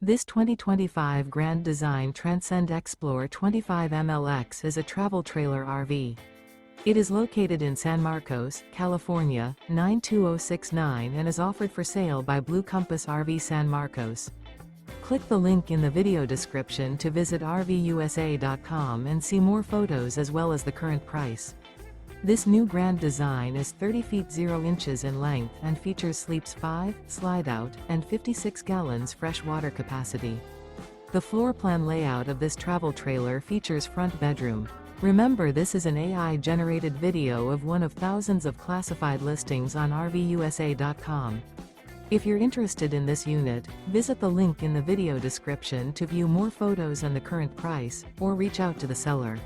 This 2025 Grand Design Transcend Xplor 25 MLX is a travel trailer RV. It is located in San Marcos, California, 92069 and is offered for sale by Blue Compass RV San Marcos. Click the link in the video description to visit RVUSA.com and see more photos as well as the current price. This new Grand Design is 30 feet 0 inches in length and features sleeps 5, slide-out, and 56 gallons fresh water capacity. The floor plan layout of this travel trailer features front bedroom. Remember, this is an AI-generated video of one of thousands of classified listings on RVUSA.com. If you're interested in this unit, visit the link in the video description to view more photos and the current price, or reach out to the seller.